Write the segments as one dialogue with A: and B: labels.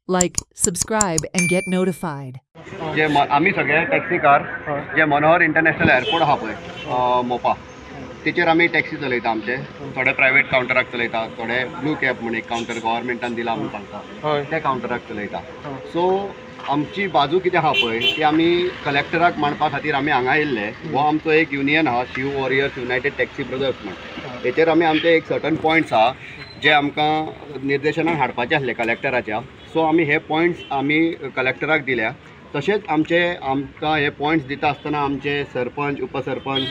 A: Like, subscribe, and get notified.
B: जे आम्ही सगळे टॅक्सीकार जे मनोहर इंटरनॅशनल एअरपोर्ट आहा पळय मोपा तेचेर आमी टॅक्सी चलयता आमचे थोडे प्रायवेट काउंटराक चलयता थोडे ब्लू कॅब म्हणून एक काउंटर गव्हर्मेंटान दिला म्हणून सांगता त्या काउंटराक चलयता सो आमची बाजू कितें आहा पळय ती आमी कलेक्टराक मांडपा खातीर आमी हांगा येयल्ले हो आमचो एक युनियन आहा Shiv warriors united taxi brothers म्हणून तेचेर आमी आमचे एक सर्टन पॉयंट्स आहा जे आमकां निर्देशनान हाडपाचे आसले कलेक्टराच्या सो आमी हे पॉयंट्स आमी कलेक्टराक दिल्या तशेंच आमकां हे पॉयंट्स दिता आसतना आमचे सरपंच उपसरपंच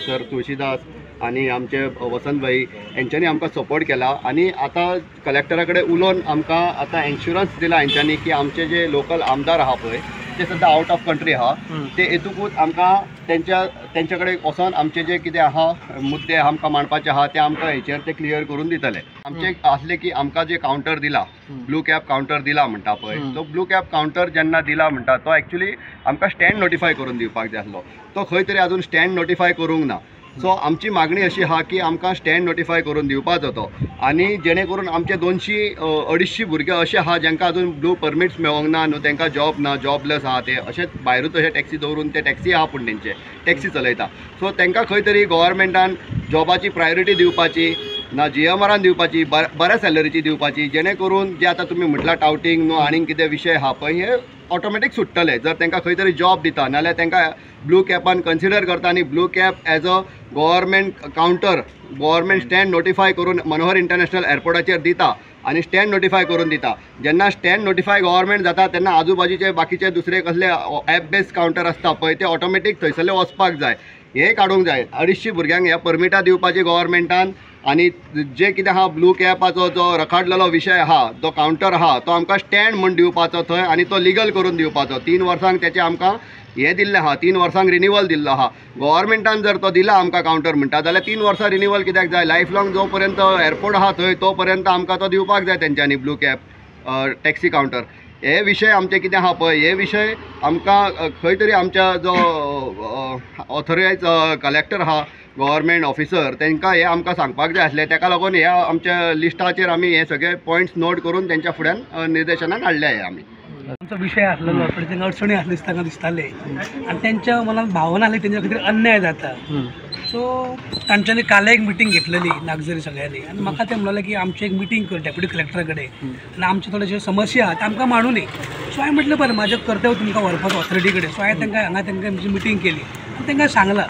B: सर तुळशीदास आनी आमचे वसंत भाई हेंच्यांनी आमकां सपोर्ट केला आनी आतां कलेक्टरा कडेन उलोवन आमकां आतां इन्शुरन्स दिला हेंच्यांनी की आमचे जे लोकल आमदार आहा पळय ते सद्या आउट ऑफ कंट्री आहा ते हेतूकूच आमकां तेंच्या कडेन वचोन आमचे जे कितें आहा मुद्दे आमकां मांडपाचे आहा ते आमकां हेचेर ते क्लियर करून दितले आमचे आसले की आमकां जे काउंटर दिला ब्लू कॅब काउंटर दिला म्हणटा पळय तो ब्लू कॅब काउंटर जेन्ना दिला म्हणटा तो एक्चुली आमकां स्टँड नोटिफाय करून दिवपाक जाय आसलो तो खंय तरी अजून स्टँड नोटिफाय करूंक ना सो आमची मागणी अशी आहा की आमकां स्टँड नोटिफाय करून दिवपाचो तो आनी जेणे करून आमचे 200-250 भुरगे असे आहा जांकां अजून ब्लू परमिट्स मेळोंक ना न्हू तांकां जॉब ना जॉबलेस आहा ते अशेंच भायरूच अशे टॅक्सी दवरून ते टॅक्सी आहा पूण तेंचे टॅक्सी चलयता सो तांकां खंय तरी गव्हर्मेंटान जॉबाची प्रायोरिटी दिवपाची ना GMRान दिवपाची बऱ्या सॅलरीची दिवपाची जेणे करून जे आतां तुमी म्हटला टावटींग न्हू आनीक कितें विशय आहा पळय हे ऑटोमॅटीक सुट्टले जर तांकां खंय तरी जॉब दिता नाल्यार तांकां ब्लू कॅबान कन्सिडर करता आनी blue cab as a government counter government stand notify करून मनोहर इंटरनॅशनल एअरपोर्टाचेर दिता आनी स्टँड नोटिफाय करून दिता जेन्ना स्टँड नोटिफाय गव्हर्मेंट जाता तेन्ना आजूबाजूचे बाकीचे दुसरे कसले ॲप बेस्ड काउंटर आसता पळय ते ऑटोमॅटीक थंयसरले वचपाक जाय हे काडूंक जाय 250 भुरग्यांक ह्या परमिटा दिवपाची गव्हर्मेंटान आनी जे कितें आहा ब्लू कॅबाचो जो रखडलेलो विशय आहा तो काउंटर आहा तो आमकां स्टँड म्हूण दिवपाचो थंय आनी तो लिगल करून दिवपाचो 3 वर्सांक तेचे आमकां हे दिल्लें आहा 3 वर्सांक रिन्यूवल दिल्लो आहा गव्हर्मेंटान जर तो दिला आमकां काउंटर म्हणटा जाल्यार 3 वर्सां रिन्यूवल कित्याक जाय लायफ लाँग जो पर्यंत एअरपोर्ट आहा थंय तो पर्यंत आमकां तो दिवपाक जाय तेंच्यांनी ब्लू कॅब टॅक्सी काउंटर हे विशय आमचे कितें आहा पळय हे विशय आमकां खंय तरी आमच्या जो ऑथोरायज कलेक्टर आहा गव्हर्मेंट ऑफिसर तांकां हे आमकां सांगपाक जाय आसलें ताका लागून ह्या आमच्या लिस्टाचेर आमी हे सगळे पॉयंट्स नोट करून तेंच्या फुड्यान निर्देशनान हाडले हे आमी
C: आमचो विशय आसलेलो पण तांकां अडचणी आसली तांकां दिसताले आनी तेंच्या मनात भावना आसली तेंच्या खातीर अन्याय जाता सो तांच्यांनी काल एक मिटींग घेतलेली नागझरी सगळ्यांनी आनी म्हाका ते म्हणलें की आमची एक मिटींग कर डेप्युटी कलेक्टरा कडेन आनी आमचे थोड्याशे समस्या आहा ते आमकां मांडू न्ही सो हांवें म्हटलें बरें म्हाजें कर्तव्य तुमकां व्हरपाचो ऑथॉरिटी कडेन सो हांवें तांकां हांगा तांकां मिटींग केली आनी तांकां सांगलां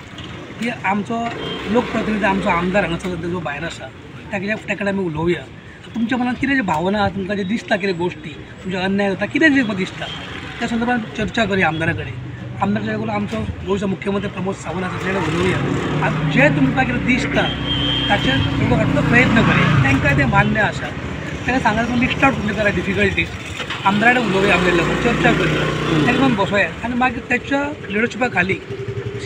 C: की आमचो लोकप्रतिनिधी आमचो आमदार हांगासर जो भायर आसा ताच्या कडेन आमी उलोवया तुमच्या मनात कितें जे भावना आहा तुमकां जे दिसता कितें गोश्टी तुमचे अन्याय जाता कितें जे दिसता त्या संदर्भात चर्चा करूया आमदारा कडेन आमदाराच्या कडेन आमचो गोंयचो मुख्यमंत्री प्रमोद सावंत आसा ताचे कडेन उलोवया आनी जे तुमकां कितें दिसता ताचेर तुमकां हाडपाचो प्रयत्न करूया तांकां तें मान्य आसा ताका सांगात तुमी लिस्ट आउट तुमचे करा डिफिकल्टीज आमदारा कडेन उलोवया आमच्या लागून चर्चा करूया ताका लागून बसोया आनी मागीर त्याच्या लिडरशिपा खाली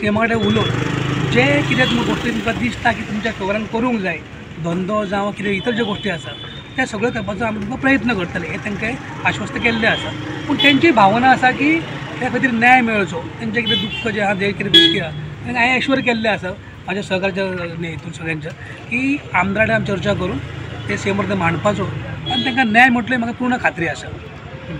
C: CM कडेन उलोवन जे कितें तुमकां गोश्टी तुमकां दिसता की तुमच्या कवरान करूंक जाय धंदो जावं कितें इतर ज्यो गोश्टी आसा त्या सगळ्यो करपाचो आमी तुमकां प्रयत्न करतले हे तांकां आश्वस्त केल्लें आसा पूण तेंची भावना आसा की त्या खातीर न्याय मेळचो तेंचें कितें दुख्ख जें आहा जे कितें गोश्टी आहा तांकां हांवें एश्वर केल्लें आसा म्हाज्या सहकार्याच्या हितून सगळ्यांच्या की आमदारान आमी चर्चा करून ते CM कडेन मांडपाचो आनी तांकां न्याय मेळटलो म्हाका पूर्ण खात्री आसा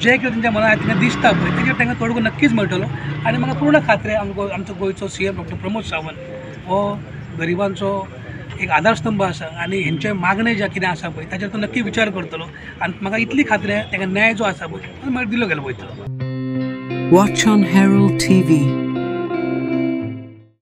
C: जे कितें तेंच्या मनात तांकां दिसता पळय तेजेर तांकां तोडगो नक्कीच मेळटलो आनी म्हाका पूर्ण खात्री आमचो गोंयचो CM डॉ प्रमोद सावंत हो गरिबांचो एक आधारस्तंभ आसा आनी हेंचे मागणे जे कितें आसा पळय ताचेर तो नक्की विचार करतलो आनी म्हाका इतली खात्री आसा तांकां न्याय जो आसा पळय तो म्हाका दिलो गेलो वयतलो.
A: Watch on Herald TV.